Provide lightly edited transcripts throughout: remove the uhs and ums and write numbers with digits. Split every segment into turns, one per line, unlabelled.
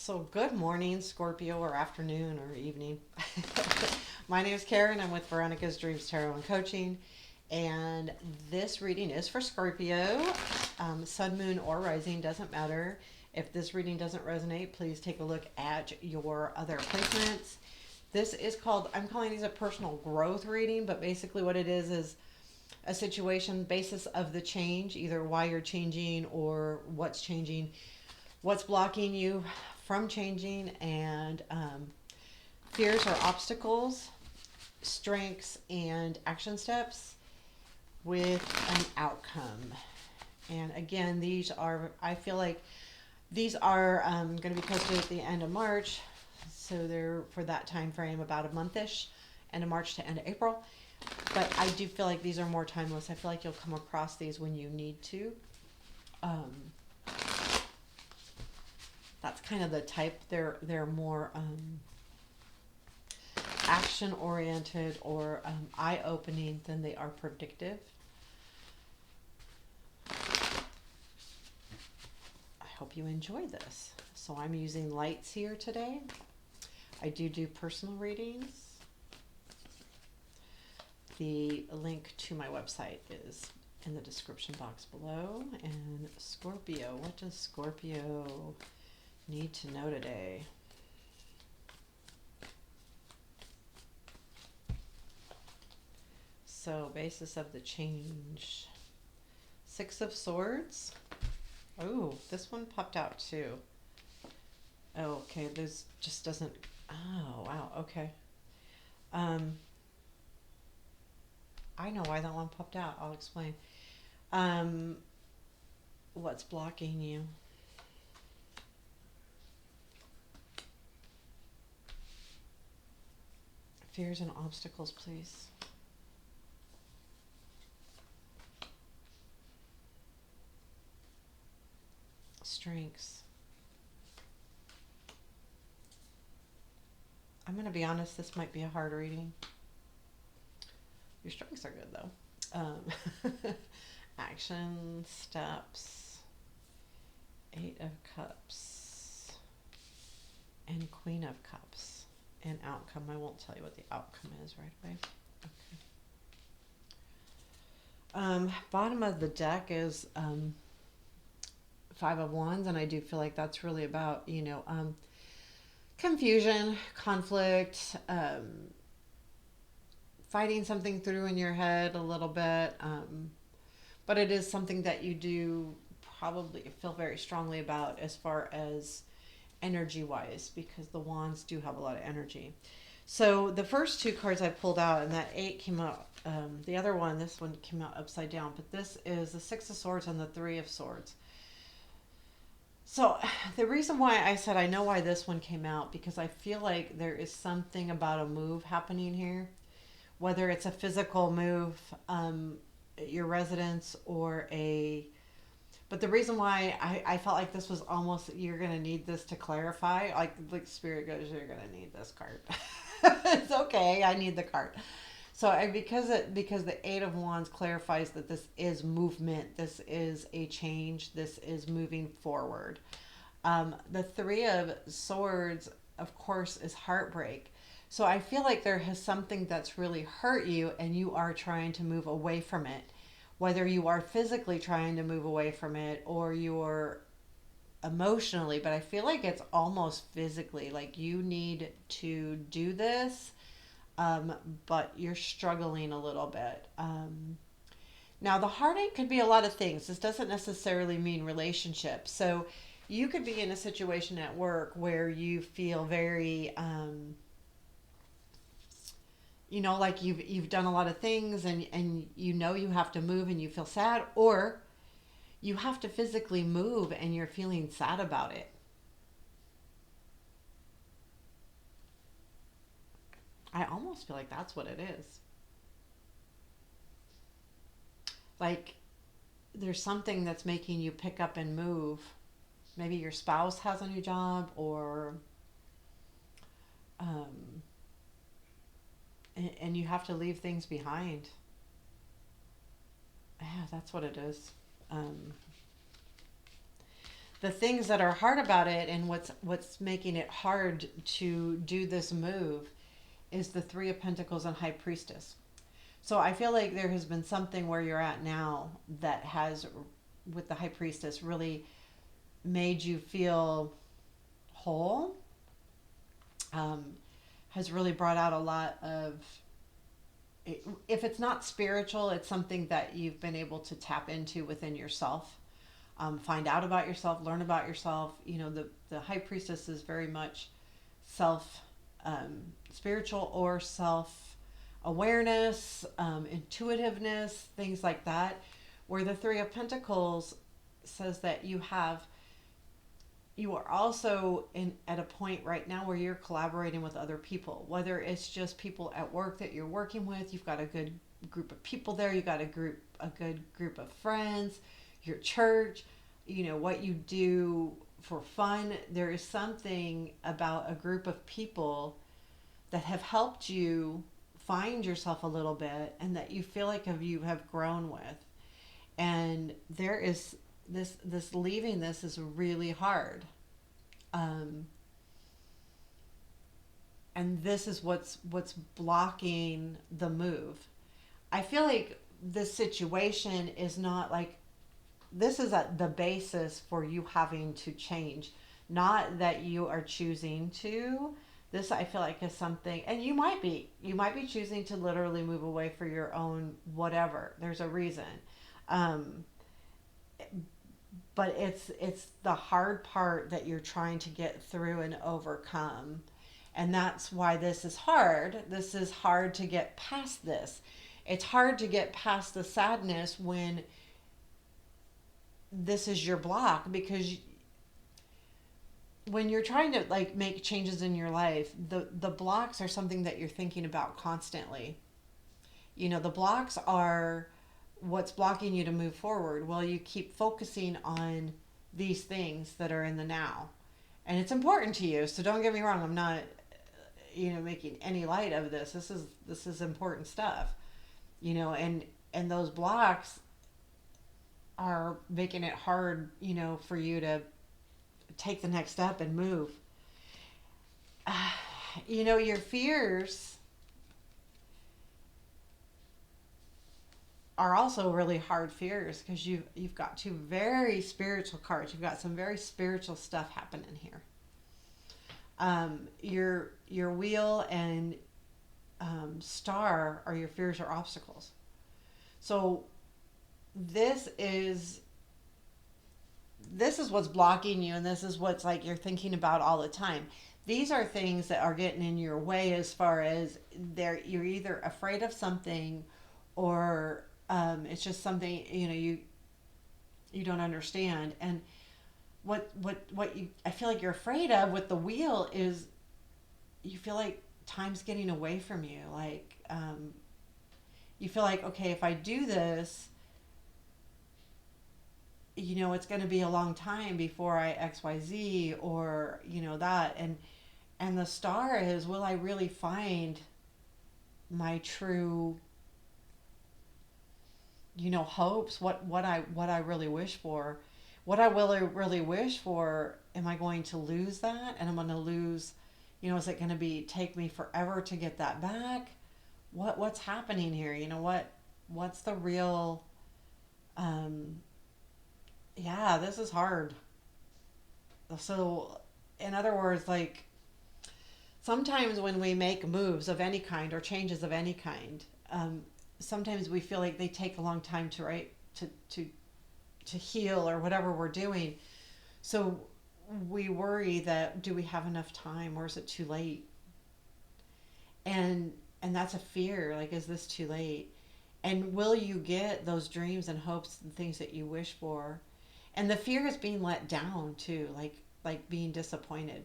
So, good morning, Scorpio, or afternoon, or evening. My name is Karen. I'm with Veronica's Dreams Tarot and Coaching. And this reading is for Scorpio. Sun, moon, or rising, doesn't matter. If this reading doesn't resonate, please take a look at your other placements. This is called, I'm calling these a personal growth reading, but basically what it is a situation basis of the change, either why you're changing or what's changing, what's blocking you from changing, and fears or obstacles, strengths and action steps with an outcome. And again, these are, I feel like these are going to be posted at the end of March. So they're for that time frame, about a monthish, end of March to end of April. But I do feel like these are more timeless. I feel like you'll come across these when you need to. Um, that's kind of the type. They're more action oriented or eye opening than they are predictive. I hope you enjoy this. So I'm using lights here today. I do personal readings. The link to my website is in the description box below. And Scorpio, what does Scorpio need to know today? So, basis of the change. Six of Swords. Oh, this one popped out too. Oh, okay, this just doesn't, oh, wow, okay. I know why that one popped out. I'll explain. Um, what's blocking you? Fears and obstacles, please. Strengths. I'm going to be honest, this might be a hard reading. Your strengths are good though. Action steps. Eight of Cups. And Queen of Cups. And outcome. I won't tell you what the outcome is right away. Okay. Bottom of the deck is Five of Wands, and I do feel like that's really about, confusion, conflict, fighting something through in your head a little bit. But it is something that you do probably feel very strongly about as far as energy wise, because the wands do have a lot of energy. So the first two cards I pulled out, and that eight came out. The other one, this one came out upside down, but this is the Six of Swords and the Three of Swords. So the reason why I said I know why this one came out, because I feel like there is something about a move happening here, whether it's a physical move at your residence or a, but the reason why I felt like this was almost, you're going to need this to clarify, like Spirit goes, you're going to need this card. It's okay, I need the card. So because the Eight of Wands clarifies that this is movement, this is a change, this is moving forward. The Three of Swords, of course, is heartbreak. So I feel like there has something that's really hurt you and you are trying to move away from it. Whether you are physically trying to move away from it or you're emotionally, but I feel like it's almost physically, like you need to do this, but you're struggling a little bit. Now, the heartache could be a lot of things. This doesn't necessarily mean relationships. So you could be in a situation at work where you feel very, like you've done a lot of things and you have to move and you feel sad, or you have to physically move and you're feeling sad about it. I almost feel like that's what it is. Like there's something that's making you pick up and move. Maybe your spouse has a new job, or um, and you have to leave things behind. Yeah, that's what it is. Um, the things that are hard about it, and what's making it hard to do this move, is the Three of Pentacles and High Priestess. So I feel like there has been something where you're at now that has, with the High Priestess, really made you feel whole. Um, has really brought out a lot of, if it's not spiritual, it's something that you've been able to tap into within yourself. Find out about yourself, learn about yourself. You know, the High Priestess is very much self, spiritual or self awareness, intuitiveness, things like that. Where the Three of Pentacles says that you are also at a point right now where you're collaborating with other people, whether it's just people at work that you're working with. You've got a good group of people there. You've got a good group of friends, your church, you know, what you do for fun. There is something about a group of people that have helped you find yourself a little bit, and that you feel like you have grown with. And there is this leaving this is really hard. Um, and this is what's blocking the move. I feel like this situation is not like, this is at the basis for you having to change, not that you are choosing to. This, I feel like, is something, and you might be choosing to literally move away for your own whatever. There's a reason. Um, but it's the hard part that you're trying to get through and overcome. And that's why this is hard. This is hard to get past this. It's hard to get past the sadness when this is your block, because when you're trying to like make changes in your life, the blocks are something that you're thinking about constantly. You know, the blocks are what's blocking you to move forward. Well, you keep focusing on these things that are in the now. And it's important to you. So don't get me wrong, I'm not, making any light of this. This is important stuff. And those blocks are making it hard, for you to take the next step and move. Your fears are also really hard fears, because you've got two very spiritual cards. You've got some very spiritual stuff happening here. Your wheel and star are your fears or obstacles. So this is what's blocking you, and this is what's like you're thinking about all the time. These are things that are getting in your way, as far as you're either afraid of something, or it's just something you don't understand. And what you I feel like you're afraid of with the wheel is you feel like time's getting away from you. Like you feel like, okay, if I do this, it's going to be a long time before I XYZ, or that. And the star is, will I really find my true hopes, what I really wish for? What I really wish for, am I going to lose that? And I'm going to lose, is it going to take me forever to get that back? What's happening here? What's the real, yeah, this is hard. So, in other words, like, sometimes when we make moves of any kind, or changes of any kind, sometimes we feel like they take a long time to heal, or whatever we're doing. So we worry that, do we have enough time, or is it too late? And that's a fear. Like, is this too late? And will you get those dreams and hopes and things that you wish for? And the fear is being let down too, like being disappointed.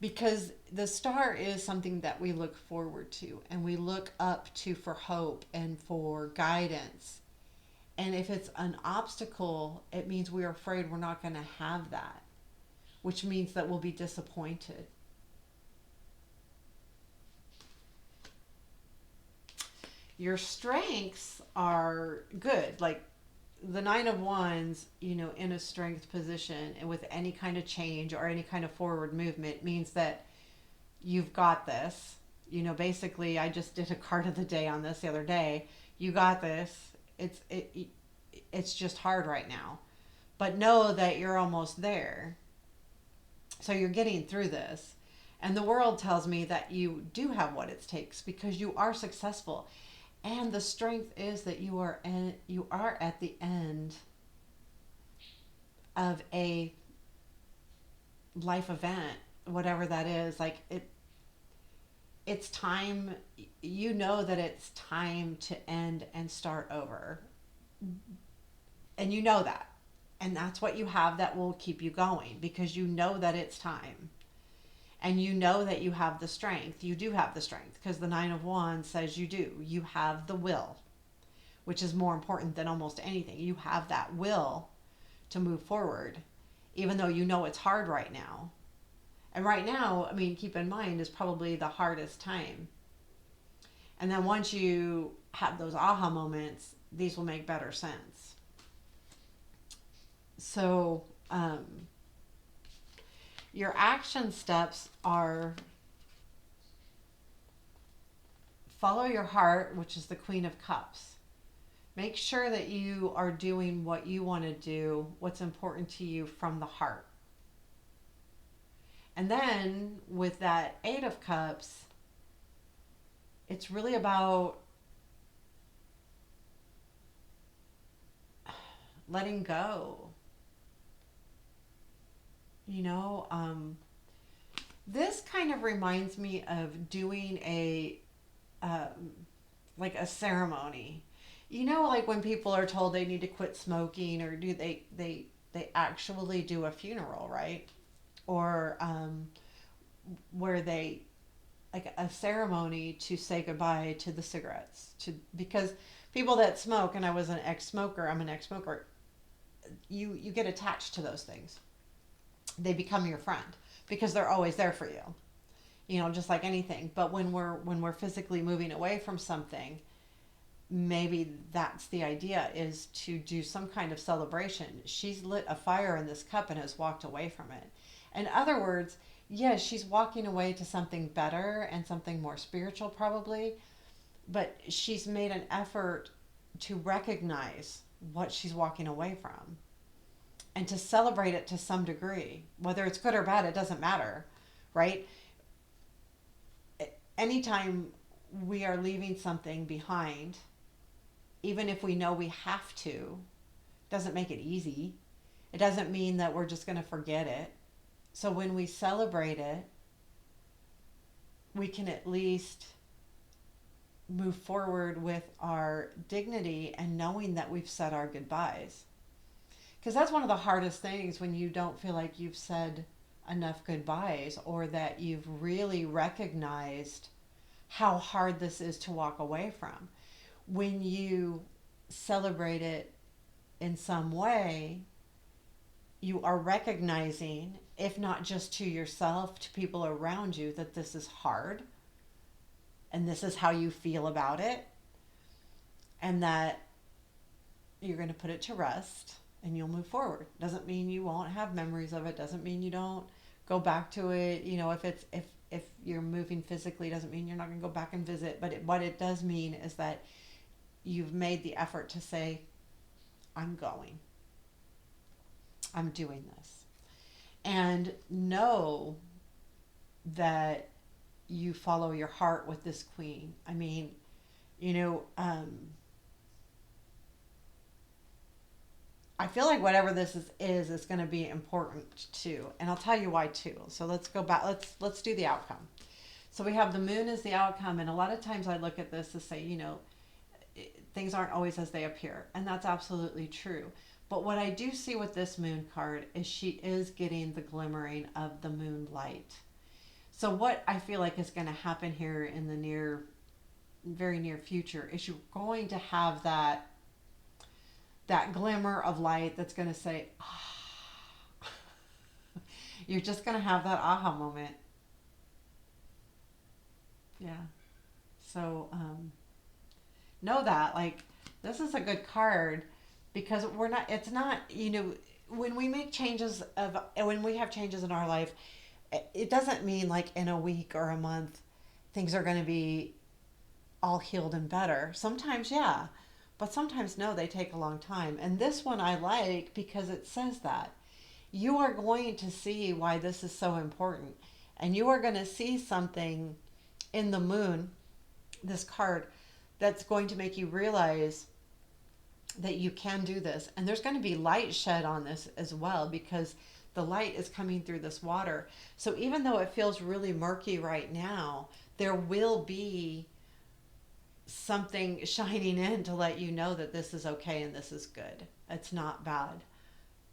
Because the star is something that we look forward to, and we look up to for hope and for guidance. And if it's an obstacle, it means we're afraid we're not going to have that, which means that we'll be disappointed. Your strengths are good. Like, the Nine of Wands, in a strength position and with any kind of change or any kind of forward movement means that you've got this. Basically, I just did a card of the day on this the other day. You got this. It's just hard right now, but know that you're almost there. So you're getting through this. And the world tells me that you do have what it takes because you are successful. And the strength is that you are at the end of a life event, whatever that is. Like it's time. You know that it's time to end and start over, and you know that, and that's what you have that will keep you going because you know that it's time. And you know that you have the strength. You do have the strength because the Nine of Wands says you do. You have the will, which is more important than almost anything. You have that will to move forward, even though you know it's hard right now. And right now, I mean, keep in mind, is probably the hardest time. And then once you have those aha moments, these will make better sense. So, your action steps are follow your heart, which is the Queen of Cups. Make sure that you are doing what you want to do, what's important to you from the heart. And then with that Eight of Cups, it's really about letting go. This kind of reminds me of doing like a ceremony. Like when people are told they need to quit smoking, or do they actually do a funeral, right? Or where they like a ceremony to say goodbye to the cigarettes, because people that smoke, and I'm an ex-smoker, you get attached to those things. They become your friend because they're always there for you. Just like anything. But when we're physically moving away from something, maybe that's the idea, is to do some kind of celebration. She's lit a fire in this cup and has walked away from it. In other words, yes, she's walking away to something better and something more spiritual probably, but she's made an effort to recognize what she's walking away from and to celebrate it to some degree. Whether it's good or bad, it doesn't matter, right? Anytime we are leaving something behind, even if we know we have to, doesn't make it easy. It doesn't mean that we're just going to forget it. So when we celebrate it, we can at least move forward with our dignity and knowing that we've said our goodbyes. Because that's one of the hardest things, when you don't feel like you've said enough goodbyes, or that you've really recognized how hard this is to walk away from. When you celebrate it in some way, you are recognizing, if not just to yourself, to people around you, that this is hard and this is how you feel about it, and that you're going to put it to rest and you'll move forward. Doesn't mean you won't have memories of it. Doesn't mean you don't go back to it. If you're moving physically, doesn't mean you're not going to go back and visit. But what it does mean is that you've made the effort to say, I'm going. I'm doing this. And know that you follow your heart with this queen. I mean, I feel like whatever this is going to be important too. And I'll tell you why too. So let's go back. Let's do the outcome. So we have the moon as the outcome. And a lot of times I look at this to say, things aren't always as they appear. And that's absolutely true. But what I do see with this moon card is she is getting the glimmering of the moonlight. So what I feel like is going to happen here in the very near future is you're going to have that glimmer of light that's going to say, ah. You're just going to have that aha moment. Yeah. So know that, like, this is a good card, because we're not, it's not, when we make changes of, when we have changes in our life, it doesn't mean like in a week or a month things are going to be all healed and better. Sometimes, yeah, but sometimes no, they take a long time. And this one I like because it says that you are going to see why this is so important. And you are going to see something in the moon, this card, that's going to make you realize that you can do this. And there's going to be light shed on this as well because the light is coming through this water. So even though it feels really murky right now, there will be something shining in to let you know that this is okay and this is good. It's not bad.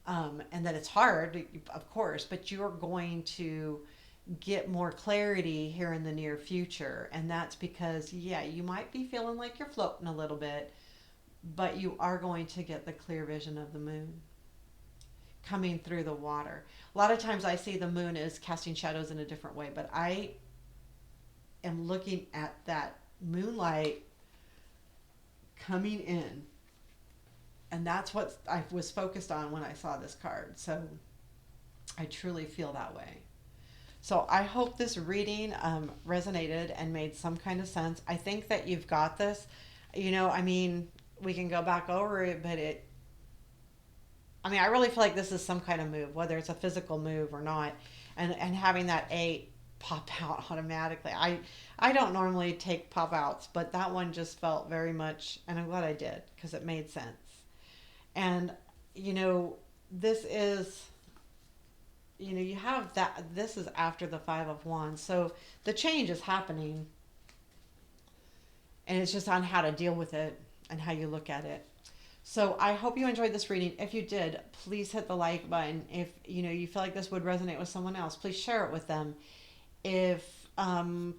And that it's hard, of course, but you're going to get more clarity here in the near future. And that's because, yeah, you might be feeling like you're floating a little bit, but you are going to get the clear vision of the moon coming through the water. A lot of times I see the moon as casting shadows in a different way, but I am looking at that moonlight coming in. And that's what I was focused on when I saw this card. So I truly feel that way. So I hope this reading resonated and made some kind of sense. I think that you've got this. I mean, we can go back over it, but I really feel like this is some kind of move, whether it's a physical move or not. And having that 8 pop out automatically. I don't normally take pop outs, but that one just felt very much, and I'm glad I did because it made sense. And, this is, you have that, this is after the 5 of Wands. So the change is happening, and it's just on how to deal with it and how you look at it. So I hope you enjoyed this reading. If you did, please hit the like button. If you feel like this would resonate with someone else, please share it with them. If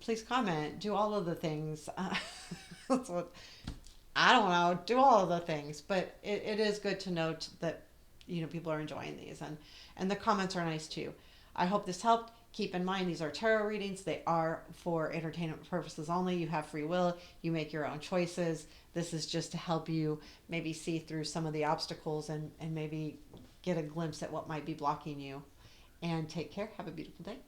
please comment, do all of the things. So, I don't know, do all of the things, but it is good to note that people are enjoying these, and the comments are nice too. I hope this helped. Keep in mind, these are tarot readings. They are for entertainment purposes only. You have free will. You make your own choices. This is just to help you maybe see through some of the obstacles and maybe get a glimpse at what might be blocking you. And take care. Have a beautiful day.